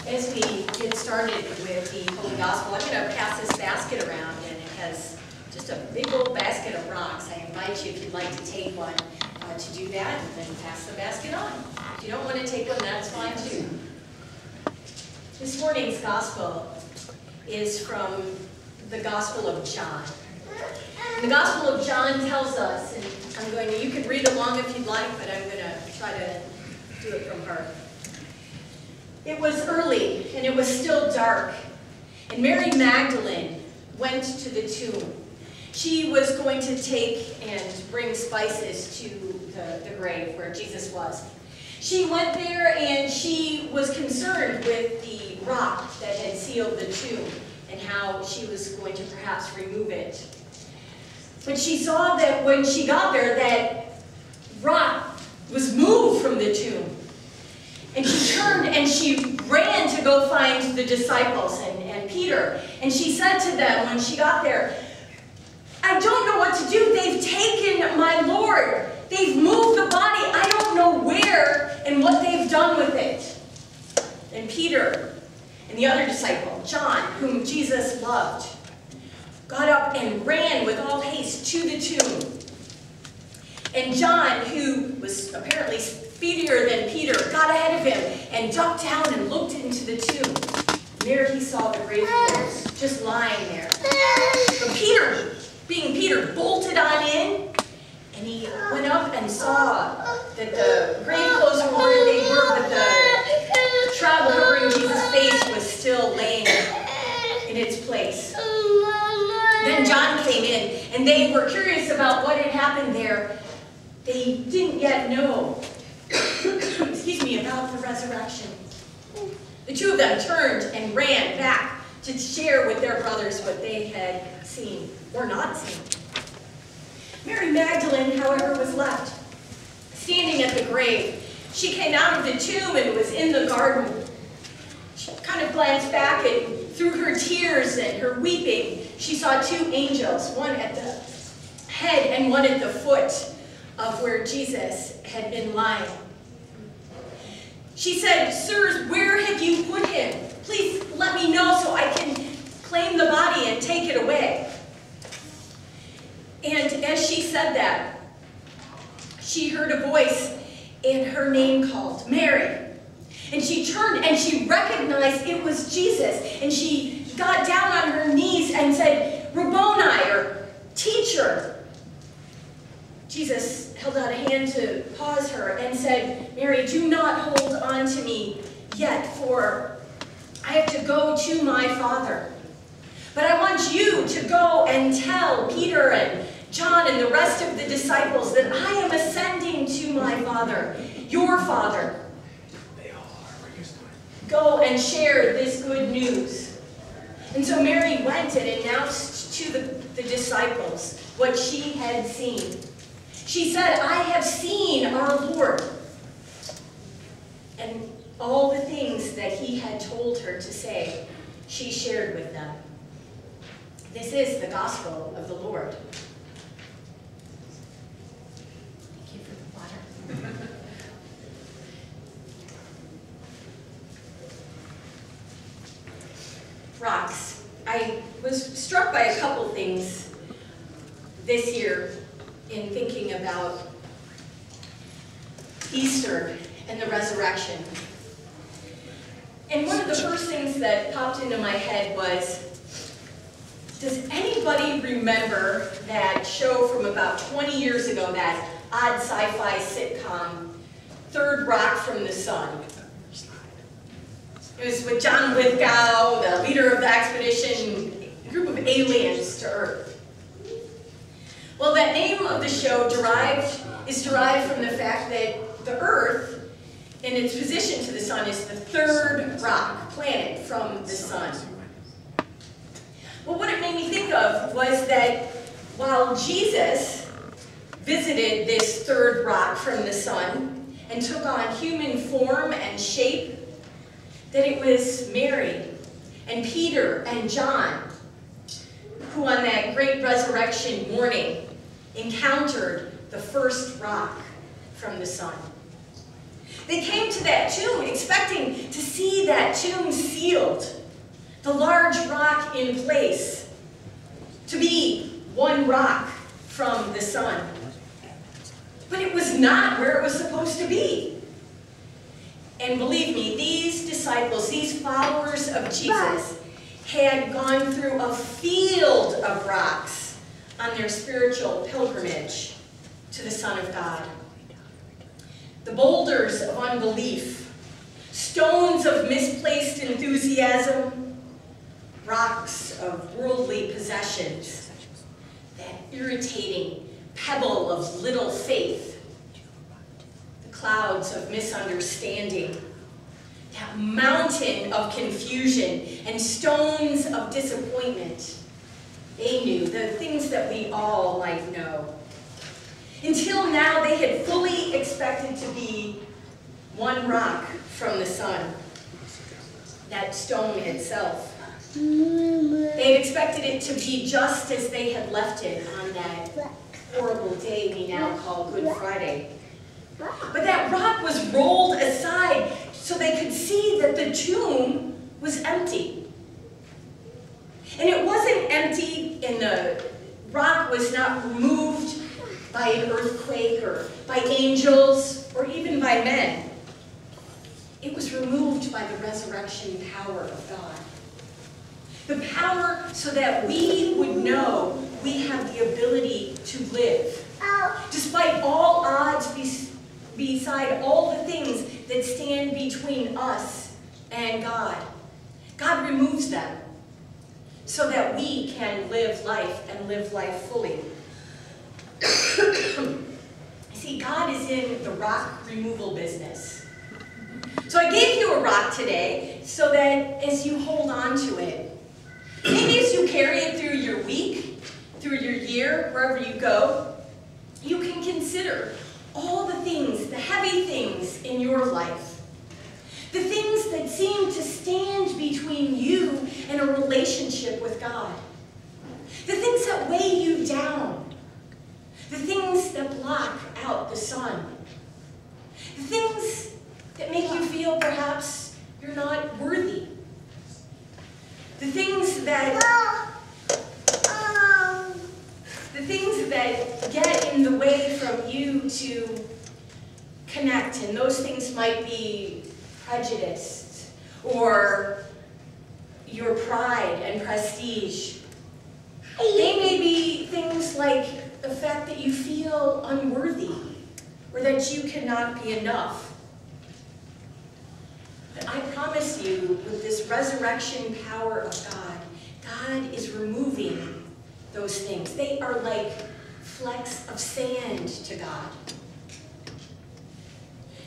As we get started with the Holy Gospel, I'm going to pass this basket around, and it has just a big old basket of rocks. I invite you, if you'd like to take one, to do that, and then pass the basket on. If you don't want to take one, that's fine too. This morning's Gospel is from the Gospel of John. And the Gospel of John tells us, and you can read along if you'd like, but I'm going to try to do it from heart. It was early, and it was still dark, and Mary Magdalene went to the tomb. She was going to take and bring spices to the grave where Jesus was. She went there, and she was concerned with the rock that had sealed the tomb and how she was going to perhaps remove it. But she saw that when she got there, that rock was moved from the tomb. And she turned and she ran to go find the disciples and Peter. And she said to them when she got there, "I don't know what to do. They've taken my Lord. They've moved the body. I don't know where and what they've done with it." And Peter and the other disciple, John, whom Jesus loved, got up and ran with all haste to the tomb. And John, who was apparently speedier than Peter, got ahead of him and ducked down and looked into the tomb. And there he saw the grave clothes just lying there. But Peter, being Peter, bolted on in, and he went up and saw that the grave clothes were where they were, but the shroud covering Jesus' face was still laying in its place. Then John came in, and they were curious about what had happened there. They didn't yet know about the resurrection. The two of them turned and ran back to share with their brothers what they had seen or not seen. Mary Magdalene, however, was left standing at the grave. She came out of the tomb and was in the garden. She kind of glanced back, and through her tears and her weeping, she saw two angels, one at the head and one at the foot of where Jesus had been lying. She said, "Sirs, where have you put him? Please let me know so I can claim the body and take it away." And as she said that, she heard a voice and her name called, "Mary." And she turned and she recognized it was Jesus. And she got down on her knees and said, "Rabboni," or "Teacher." Jesus held out a hand to pause her and said, "Mary, do not hold on to me yet, for I have to go to my Father. But I want you to go and tell Peter and John and the rest of the disciples that I am ascending to my Father, your Father. Go and share this good news." And so Mary went and announced to the disciples what she had seen. She said, "I have seen our Lord," and all the things that he had told her to say, she shared with them. This is the gospel of the Lord. Thank you for the water. Rocks. I was struck by a couple things this year in thinking about Easter and the resurrection. And one of the first things that popped into my head was, does anybody remember that show from about 20 years ago, that odd sci-fi sitcom, Third Rock from the Sun? It was with John Lithgow, the leader of the expedition, a group of aliens to Earth. Well, that name of the show is derived from the fact that the Earth, in its position to the sun, is the third rock planet from the sun. Well, what it made me think of was that while Jesus visited this third rock from the sun and took on human form and shape, that it was Mary and Peter and John who on that great resurrection morning encountered the first rock from the sun. They came to that tomb expecting to see that tomb sealed, the large rock in place, to be one rock from the sun. But it was not where it was supposed to be. And believe me, these disciples, these followers of Jesus, had gone through a field of rocks on their spiritual pilgrimage to the Son of God. The boulders of unbelief, stones of misplaced enthusiasm, rocks of worldly possessions, that irritating pebble of little faith, the clouds of misunderstanding, that mountain of confusion and stones of disappointment. They knew the things that we all might know. Until now, they had fully expected to be one rock from the sun, that stone itself. They had expected it to be just as they had left it on that horrible day we now call Good Friday. But that rock was rolled aside so they could see that the tomb was empty. And it wasn't empty, and the rock was not removed by an earthquake or by angels or even by men. It was removed by the resurrection power of God. The power so that we would know we have the ability to live. Despite all odds, beside all the things that stand between us and God. God removes them so that we can live life and live life fully. See, God is in the rock removal business. So I gave you a rock today so that as you hold on to it, maybe as you carry it through your week, through your year, wherever you go, you can consider all the things, the heavy things in your life, the things that seem to stand between you and a relationship with God, the things that weigh you down, the things that block out the sun, the things that make you feel perhaps you're not worthy, the things that get in the way from you to connect, and those things might be prejudice or your pride and prestige. They may be things like the fact that you feel unworthy or that you cannot be enough. But I promise you, with this resurrection power of God, God is removing those things. They are like flecks of sand to God.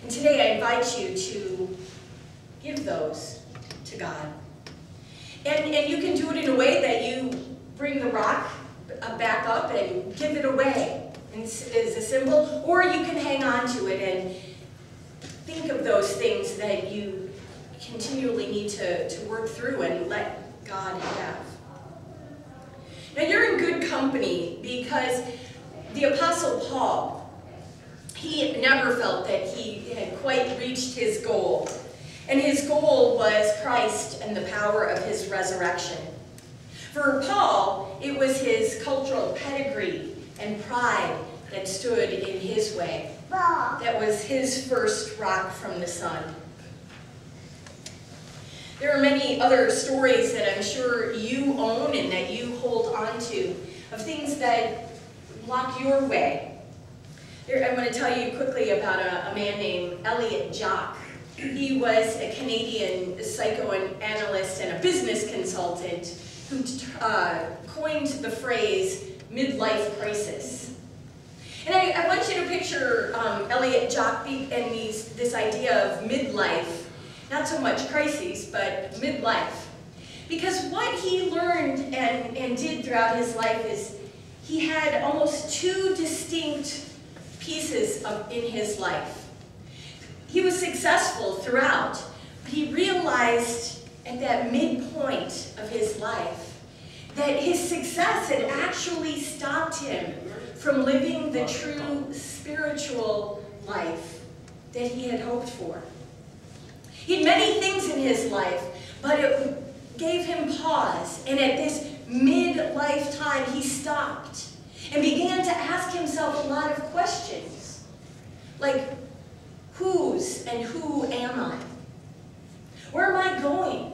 And today I invite you to give those to God. And you can do it in a way that you bring the rock back up and give it away as a symbol, or you can hang on to it and think of those things that you continually need to work through and let God have. Now you're in good company, because the Apostle Paul, he never felt that he had quite reached his goal. And his goal was Christ and the power of his resurrection. For Paul, it was his cultural pedigree and pride that stood in his way. That was his first rock from the sun. There are many other stories that I'm sure you own and that you hold on to, of things that block your way. I'm going to tell you quickly about a man named Elliot Jock. He was a Canadian psychoanalyst and a business consultant who coined the phrase midlife crisis. And I want you to picture Elliot Jock and this idea of midlife, not so much crises, but midlife. Because what he learned and did throughout his life is he had almost two distinct pieces in his life. He was successful throughout, but he realized at that midpoint of his life that his success had actually stopped him from living the true spiritual life that he had hoped for. He had many things in his life, but it gave him pause. And at this midlife time, he stopped and began to ask himself a lot of questions. Like, whose and who am I? Where am I going?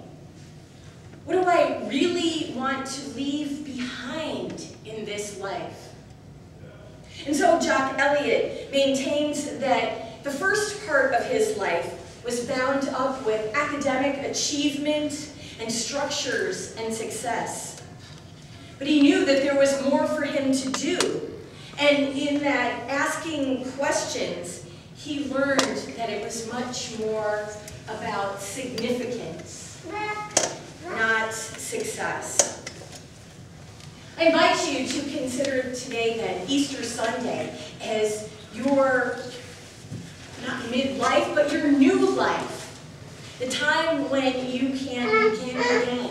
What do I really want to leave behind in this life? And so Jock Elliott maintains that the first part of his life was bound up with academic achievement and structures and success. But he knew that there was more for him to do. And in that asking questions, he learned that it was much more about significance, not success. I invite you to consider today then Easter Sunday as your, not midlife, but your new life. The time when you can begin again.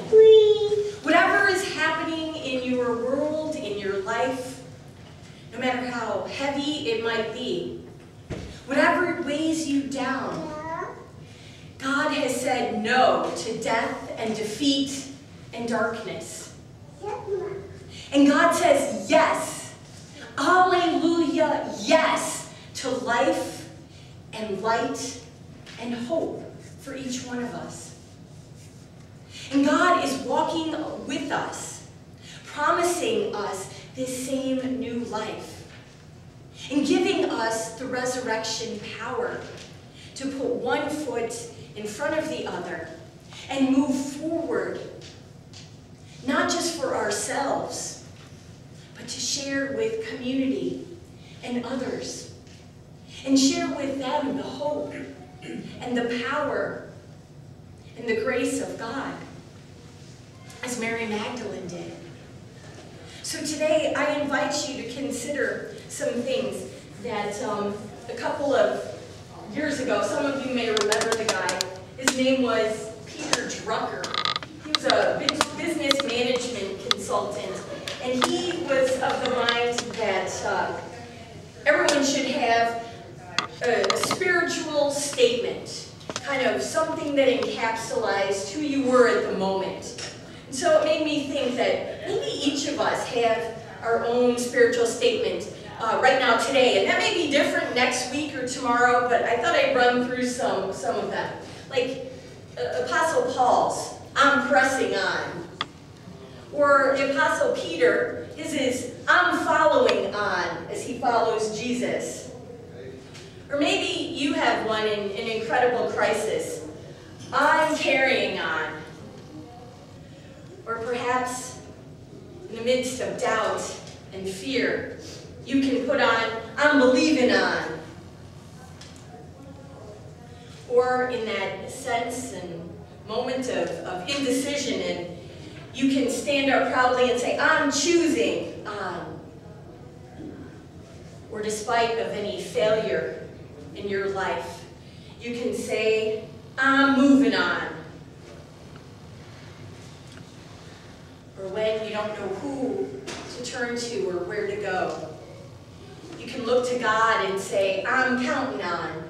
Whatever is happening in your world, in your life, no matter how heavy it might be, whatever weighs you down, God has said no to death and defeat and darkness. And God says yes, hallelujah, yes, to life and light and hope for each one of us. And God is walking with us, promising us this same new life, and giving us the resurrection power to put one foot in front of the other and move forward, not just for ourselves, but to share with community and others, and share with them the hope and the power and the grace of God, as Mary Magdalene did. So today, I invite you to consider some things that a couple of years ago, some of you may remember the guy. His name was Peter Drucker. He was a business management consultant, and he was of the mind that everyone should have a spiritual statement, kind of something that encapsulates who you were at the moment. And so it made me think that maybe each of us have our own spiritual statement right now today, and that may be different next week or tomorrow, but I thought I'd run through some of them. Like Apostle Paul's, I'm pressing on. Or the Apostle Peter, his is, I'm following on as he follows Jesus. Or maybe you have one in an incredible crisis. I'm carrying on. Or perhaps in the midst of doubt and fear, you can put on, I'm believing on. Or in that sense and moment of indecision, and you can stand up proudly and say, I'm choosing on. Or despite of any failure in your life, you can say, I'm moving on. Or when you don't know who to turn to or where to go, you can look to God and say, I'm counting on.